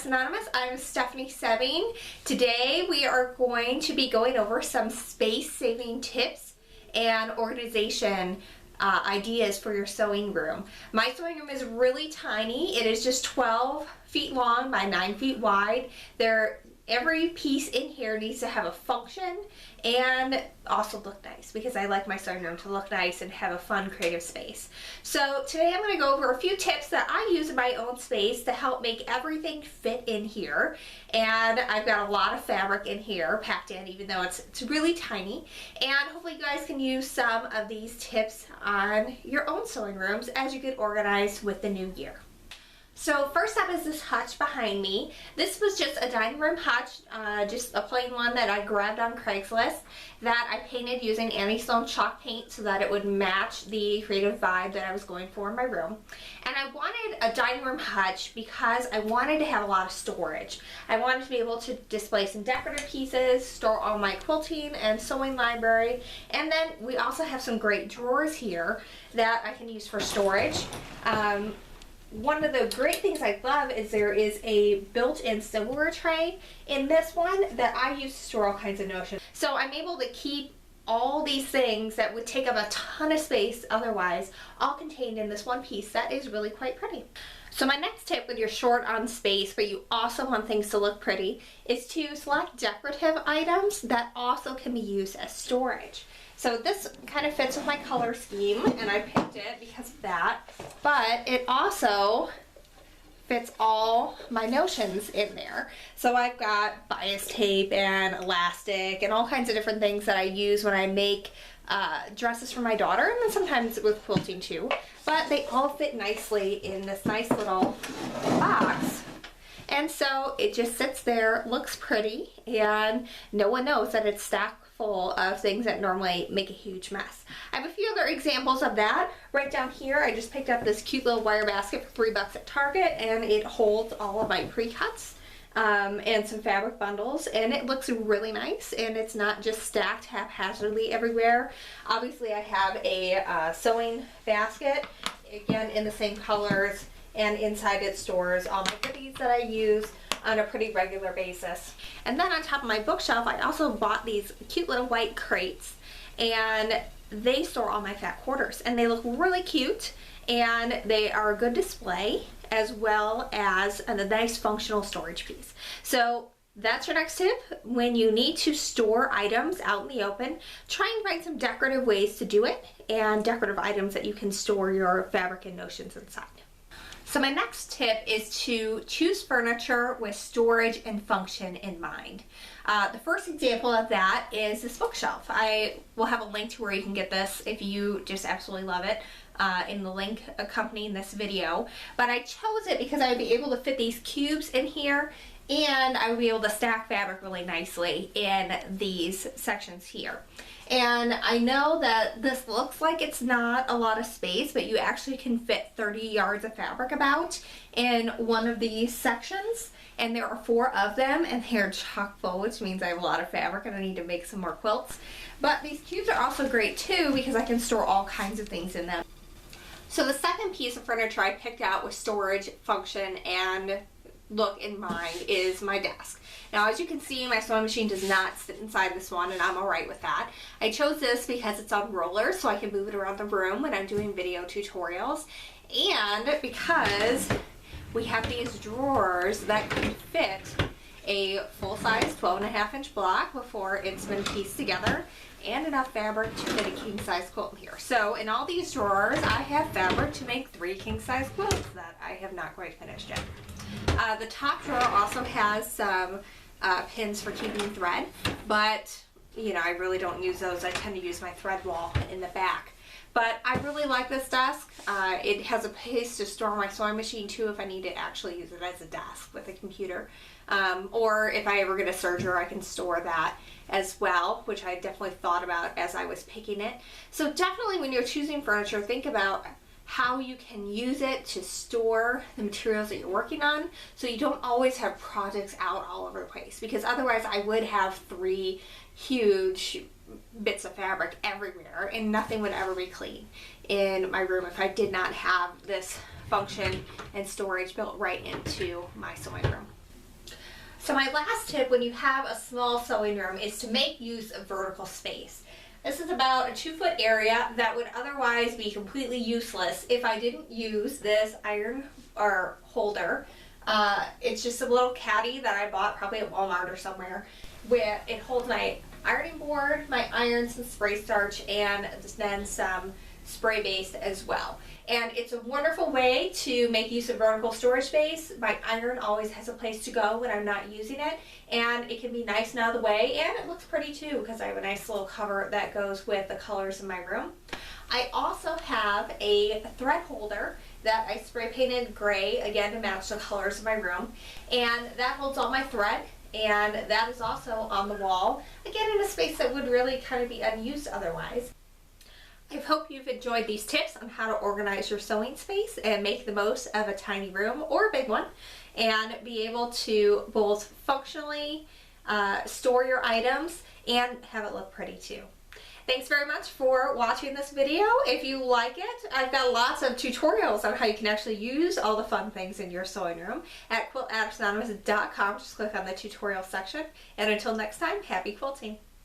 Addicts Anonymous. I'm Stephanie Sebbing. Today we are going to be going over some space-saving tips and organization ideas for your sewing room. My sewing room is really tiny. It is just 12 feet long by 9 feet wide. Every piece in here needs to have a function and also look nice, because I like my sewing room to look nice and have a fun creative space. So today I'm going to go over a few tips that I use in my own space to help make everything fit in here. And I've got a lot of fabric in here packed in, even though it's really tiny. And hopefully you guys can use some of these tips on your own sewing rooms as you get organized with the new year. So first up is this hutch behind me. This was just a dining room hutch, just a plain one that I grabbed on Craigslist that I painted using Annie Sloan chalk paint so that it would match the creative vibe that I was going for in my room. And I wanted a dining room hutch because I wanted to have a lot of storage. I wanted to be able to display some decorative pieces, store all my quilting and sewing library, and then we also have some great drawers here that I can use for storage. One of the great things I love is there is a built-in silverware tray in this one that I use to store all kinds of notions. So I'm able to keep all these things that would take up a ton of space otherwise, all contained in this one piece that is really quite pretty. So my next tip when you're short on space but you also want things to look pretty is to select decorative items that also can be used as storage. So this kind of fits with my color scheme, and I picked it because of that, but it also fits all my notions in there. So I've got bias tape and elastic and all kinds of different things that I use when I make dresses for my daughter, and then sometimes with quilting too. But they all fit nicely in this nice little box. And so it just sits there, looks pretty, and no one knows that it's stacked full of things that normally make a huge mess. I have a few other examples of that. Right down here, I just picked up this cute little wire basket for $3 at Target, and it holds all of my pre-cuts and some fabric bundles, and it looks really nice, and it's not just stacked haphazardly everywhere. Obviously, I have a sewing basket, again in the same colors, and inside it stores all my goodies that I use on a pretty regular basis. And then on top of my bookshelf, I also bought these cute little white crates, and they store all my fat quarters, and they look really cute, and they are a good display as well as a nice functional storage piece. So that's your next tip. When you need to store items out in the open, try and find some decorative ways to do it, and decorative items that you can store your fabric and notions inside. So my next tip is to choose furniture with storage and function in mind. The first example of that is this bookshelf. I will have a link to where you can get this if you just absolutely love it in the link accompanying this video. But I chose it because I would be able to fit these cubes in here, and I would be able to stack fabric really nicely in these sections here. And I know that this looks like it's not a lot of space, but you actually can fit 30 yards of fabric about in one of these sections. And there are 4 of them, and they're chock full, which means I have a lot of fabric and I need to make some more quilts. But these cubes are also great too because I can store all kinds of things in them. So the second piece of furniture I picked out with storage, function, and look in mind is my desk. Now, as you can see, my sewing machine does not sit inside this one, and I'm alright with that. I chose this because it's on rollers, so I can move it around the room when I'm doing video tutorials, and because we have these drawers that can fit a full-size 12.5-inch block before it's been pieced together, and enough fabric to fit a king-size quilt in here. So in all these drawers, I have fabric to make 3 king-size quilts that I have not quite finished yet. The top drawer also has some pins for keeping thread, but you know, I really don't use those. I tend to use my thread wall in the back. But I really like this desk. It has a place to store my sewing machine too if I need to actually use it as a desk with a computer. Or if I ever get a serger, I can store that as well, which I definitely thought about as I was picking it. So definitely when you're choosing furniture, think about how you can use it to store the materials that you're working on, so you don't always have projects out all over the place, because otherwise I would have 3 huge bits of fabric everywhere and nothing would ever be clean in my room if I did not have this function and storage built right into my sewing room. So my last tip when you have a small sewing room is to make use of vertical space. This is about a 2-foot area that would otherwise be completely useless if I didn't use this iron or holder. It's just a little caddy that I bought probably at Walmart or somewhere, where it holds my ironing board, my iron, some spray starch, and then some spray base as well. And it's a wonderful way to make use of vertical storage space. My iron always has a place to go when I'm not using it, and it can be nice and out of the way, and it looks pretty too because I have a nice little cover that goes with the colors in my room. I also have a thread holder that I spray painted gray, again to match the colors of my room, and that holds all my thread, and that is also on the wall, again in a space that would really kind of be unused otherwise. I hope you've enjoyed these tips on how to organize your sewing space and make the most of a tiny room or a big one, and be able to both functionally store your items and have it look pretty too. Thanks very much for watching this video. If you like it, I've got lots of tutorials on how you can actually use all the fun things in your sewing room at quiltaddictsanonymous.com. Just click on the tutorial section. And until next time, happy quilting.